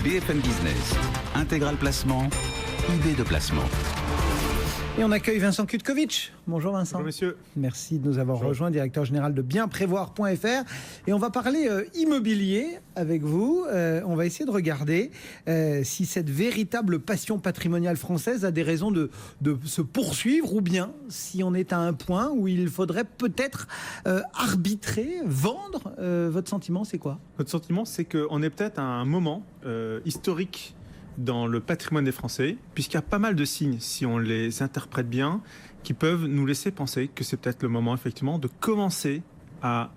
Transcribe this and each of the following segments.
BFM Business, Intégral Placement, idée de placement. Et on accueille Vincent Kutkovitch. Bonjour Vincent. Bonjour monsieur. Merci de nous avoir rejoint, directeur général de bienprévoir.fr. Et on va parler immobilier avec vous. On va essayer de regarder si cette véritable passion patrimoniale française a des raisons de se poursuivre, ou bien si on est à un point où il faudrait peut-être arbitrer, vendre. Votre sentiment, c'est quoi? Notre sentiment, c'est qu'on est peut-être à un moment historique dans le patrimoine des Français, puisqu'il y a pas mal de signes, si on les interprète bien, qui peuvent nous laisser penser que c'est peut-être le moment, effectivement, de commencer à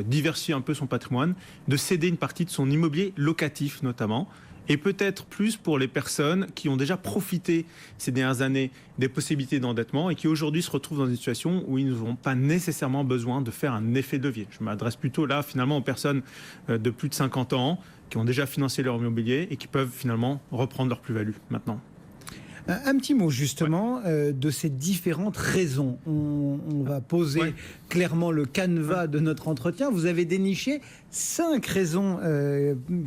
diversifier un peu son patrimoine, de céder une partie de son immobilier locatif, notamment, et peut-être plus pour les personnes qui ont déjà profité ces dernières années des possibilités d'endettement et qui aujourd'hui se retrouvent dans une situation où ils n'ont pas nécessairement besoin de faire un effet de levier. Je m'adresse plutôt là, finalement, aux personnes de plus de 50 ans qui ont déjà financé leur immobilier et qui peuvent finalement reprendre leur plus-value maintenant. Un petit mot justement de ces différentes raisons. On va poser clairement le canevas de notre entretien. Vous avez déniché 5 raisons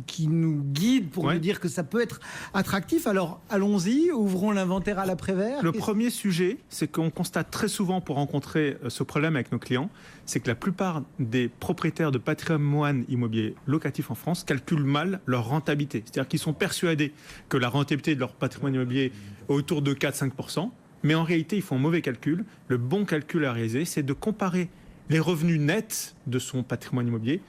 qui nous guident pour nous dire que ça peut être attractif. Alors allons-y, ouvrons l'inventaire à l'après-vert. Le premier sujet, c'est qu'on constate très souvent pour rencontrer ce problème avec nos clients, c'est que la plupart des propriétaires de patrimoine immobilier locatif en France calculent mal leur rentabilité. C'est-à-dire qu'ils sont persuadés que la rentabilité de leur patrimoine immobilier est autour de 4-5%, mais en réalité, ils font un mauvais calcul. Le bon calcul à réaliser, c'est de comparer les revenus nets de son patrimoine immobilier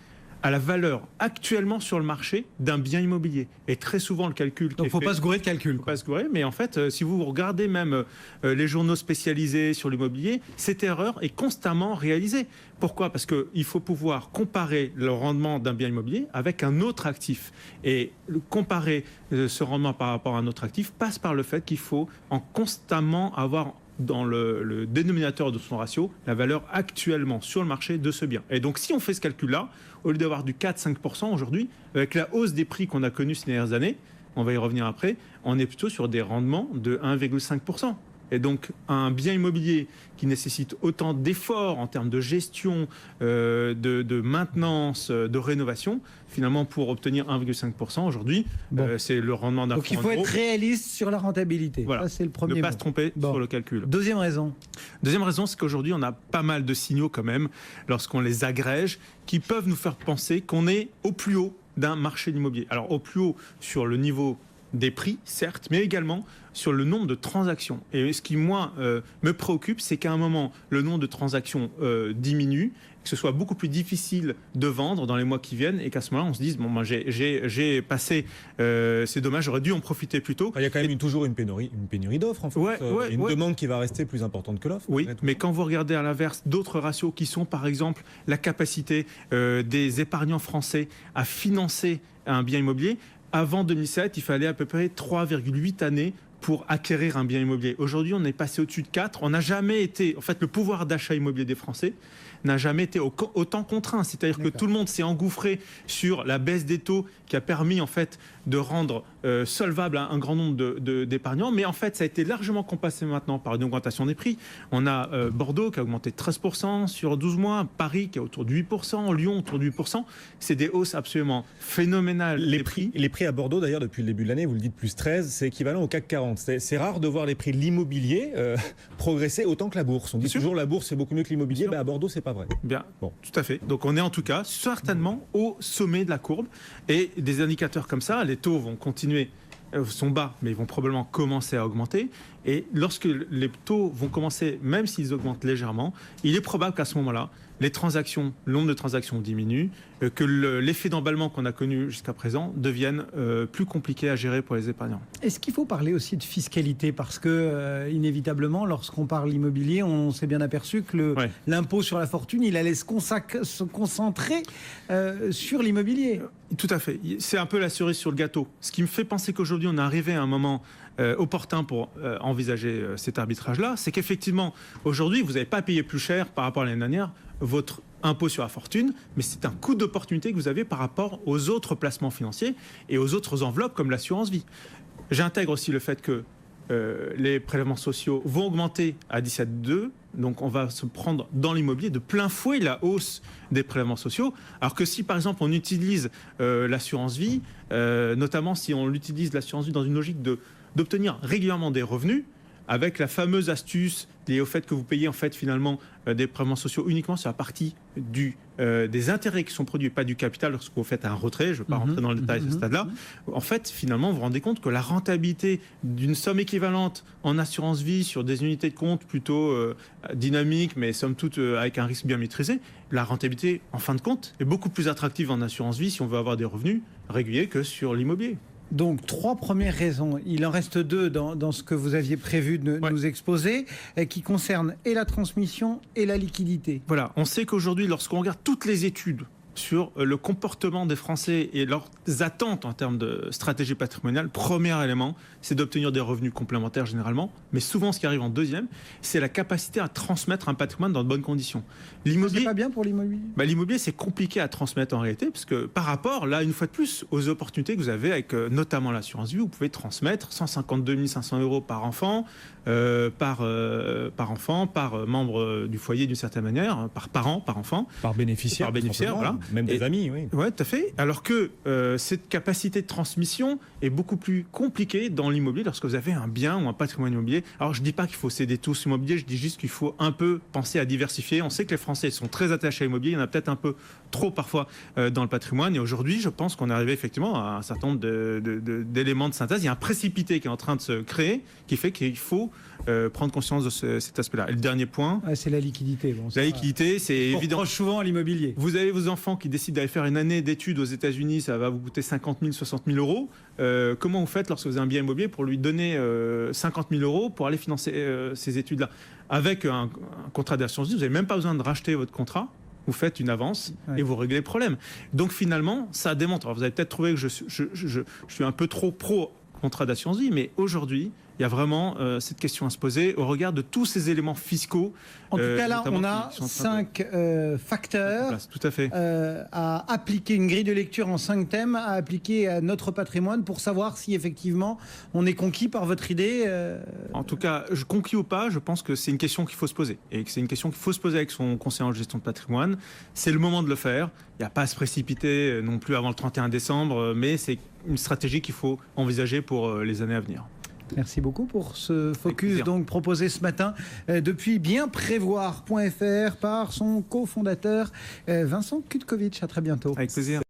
à la valeur actuellement sur le marché d'un bien immobilier. Et très souvent, le calcul... Donc, il ne faut pas se gourer de calcul. Il ne faut pas se gourer, mais en fait, si vous regardez même les journaux spécialisés sur l'immobilier, cette erreur est constamment réalisée. Pourquoi ? Parce qu'il faut pouvoir comparer le rendement d'un bien immobilier avec un autre actif. Et comparer ce rendement par rapport à un autre actif passe par le fait qu'il faut constamment avoir dans le dénominateur de son ratio, la valeur actuellement sur le marché de ce bien. Et donc, si on fait ce calcul-là, au lieu d'avoir du 4-5% aujourd'hui, avec la hausse des prix qu'on a connue ces dernières années, on va y revenir après, on est plutôt sur des rendements de 1,5%. Et donc, un bien immobilier qui nécessite autant d'efforts en termes de gestion, de maintenance, de rénovation, finalement, pour obtenir 1,5% aujourd'hui, c'est le rendement d'un fonds. Donc, il faut être réaliste sur la rentabilité. Voilà. Ça, c'est le premier. Ne pas se tromper sur le calcul. Deuxième raison. Deuxième raison, c'est qu'aujourd'hui, on a pas mal de signaux quand même, lorsqu'on les agrège, qui peuvent nous faire penser qu'on est au plus haut d'un marché de l'immobilier. Alors, au plus haut sur le niveau des prix, certes, mais également sur le nombre de transactions. Et ce qui, moi, me préoccupe, c'est qu'à un moment, le nombre de transactions diminue, que ce soit beaucoup plus difficile de vendre dans les mois qui viennent, et qu'à ce moment-là, on se dise, bon, moi, j'ai passé, c'est dommage, j'aurais dû en profiter plus tôt. Il y a quand même toujours une pénurie d'offres, en fait. Une demande qui va rester plus importante que l'offre. Oui, mais quand vous regardez à l'inverse d'autres ratios qui sont, par exemple, la capacité des épargnants français à financer un bien immobilier, avant 2007, il fallait à peu près 3,8 années pour acquérir un bien immobilier. Aujourd'hui, on est passé au-dessus de 4. On n'a jamais été... En fait, le pouvoir d'achat immobilier des Français n'a jamais été autant contraint. C'est-à-dire que tout le monde s'est engouffré sur la baisse des taux qui a permis, en fait, de rendre solvable un grand nombre d'épargnants. Mais en fait, ça a été largement compensé maintenant par une augmentation des prix. On a Bordeaux qui a augmenté de 13% sur 12 mois, Paris qui est autour de 8%, Lyon autour de 8%. C'est des hausses absolument phénoménales. Les prix à Bordeaux, d'ailleurs, depuis le début de l'année, vous le dites, plus 13, c'est équivalent au CAC 40. C'est rare de voir les prix de l'immobilier progresser autant que la bourse. On dit toujours la bourse c'est beaucoup mieux que l'immobilier, à Bordeaux c'est pas vrai. Bien, tout à fait. Donc on est en tout cas certainement au sommet de la courbe, et des indicateurs comme ça, les taux vont continuer, sont bas, mais ils vont probablement commencer à augmenter. Et lorsque les taux vont commencer, même s'ils augmentent légèrement, il est probable qu'à ce moment-là, le nombre de transactions diminue, que l'effet d'emballement qu'on a connu jusqu'à présent devienne plus compliqué à gérer pour les épargnants. Est-ce qu'il faut parler aussi de fiscalité ? Parce que, inévitablement, lorsqu'on parle immobilier, on s'est bien aperçu que l'impôt sur la fortune, il allait se concentrer sur l'immobilier. Tout à fait. C'est un peu la cerise sur le gâteau. Ce qui me fait penser qu'aujourd'hui, on est arrivé à un moment opportun pour envisager cet arbitrage-là, c'est qu'effectivement, aujourd'hui, vous n'avez pas payé plus cher par rapport à l'année dernière votre impôt sur la fortune, mais c'est un coût d'opportunité que vous avez par rapport aux autres placements financiers et aux autres enveloppes comme l'assurance vie. J'intègre aussi le fait que les prélèvements sociaux vont augmenter à 17,2 Donc on va se prendre dans l'immobilier de plein fouet la hausse des prélèvements sociaux. Alors que si par exemple on utilise l'assurance vie, notamment si on utilise l'assurance vie dans une logique d'obtenir régulièrement des revenus, avec la fameuse astuce liée au fait que vous payez en fait finalement des prélèvements sociaux uniquement sur la partie des intérêts qui sont produits et pas du capital lorsque vous faites un retrait, je ne vais pas rentrer dans le détail à ce stade-là, en fait finalement vous vous rendez compte que la rentabilité d'une somme équivalente en assurance vie sur des unités de compte plutôt dynamiques mais somme toute avec un risque bien maîtrisé, la rentabilité en fin de compte est beaucoup plus attractive en assurance vie si on veut avoir des revenus réguliers que sur l'immobilier. Donc, 3 premières raisons. Il en reste 2 dans ce que vous aviez prévu de nous exposer, qui concernent et la transmission et la liquidité. Voilà, on sait qu'aujourd'hui, lorsqu'on regarde toutes les études sur le comportement des Français et leurs attentes en termes de stratégie patrimoniale, premier élément, c'est d'obtenir des revenus complémentaires généralement, mais souvent ce qui arrive en deuxième, c'est la capacité à transmettre un patrimoine dans de bonnes conditions. L'immobilier, c'est pas bien pour l'immobilier ? L'immobilier, c'est compliqué à transmettre en réalité, parce que par rapport, là, une fois de plus, aux opportunités que vous avez avec notamment l'assurance vie, vous pouvez transmettre 152 500 € par enfant, par membre du foyer d'une certaine manière, par parent, par enfant. Par bénéficiaire, voilà. Même des amis, oui. Oui, tout à fait. Alors que cette capacité de transmission est beaucoup plus compliquée dans l'immobilier lorsque vous avez un bien ou un patrimoine immobilier. Alors, je ne dis pas qu'il faut céder tous l'immobilier, je dis juste qu'il faut un peu penser à diversifier. On sait que les Français sont très attachés à l'immobilier, il y en a peut-être un peu trop parfois dans le patrimoine. Et aujourd'hui, je pense qu'on est arrivé effectivement à un certain nombre d'éléments de synthèse. Il y a un précipité qui est en train de se créer qui fait qu'il faut prendre conscience de cet aspect-là. Et le dernier point... c'est la liquidité. Bon, la liquidité, c'est évident. On reproche souvent à l'immobilier. Vous avez vos enfants qui décident d'aller faire une année d'études aux États-Unis, ça va vous coûter 50 000, 60 000 euros. Comment vous faites lorsque vous avez un bien immobilier pour lui donner 50 000 euros pour aller financer ces études-là ? Avec un contrat d'assurance vie, vous n'avez même pas besoin de racheter votre contrat. Vous faites une avance et vous réglez le problème. Donc finalement, ça démontre. Alors, vous avez peut-être trouvé que je suis un peu trop pro contrat d'assurance vie, mais aujourd'hui, il y a vraiment cette question à se poser au regard de tous ces éléments fiscaux. En tout cas, là, on a 5 facteurs tout à fait. À appliquer, une grille de lecture en 5 thèmes à appliquer à notre patrimoine pour savoir si effectivement on est conquis par votre idée. En tout cas, conquis ou pas, je pense que c'est une question qu'il faut se poser. Et que c'est une question qu'il faut se poser avec son conseiller en gestion de patrimoine. C'est le moment de le faire. Il n'y a pas à se précipiter non plus avant le 31 décembre, mais c'est une stratégie qu'il faut envisager pour les années à venir. Merci beaucoup pour ce focus donc proposé ce matin depuis bienprévoir.fr par son cofondateur Vincent Kutkovitch. À très bientôt. Avec plaisir.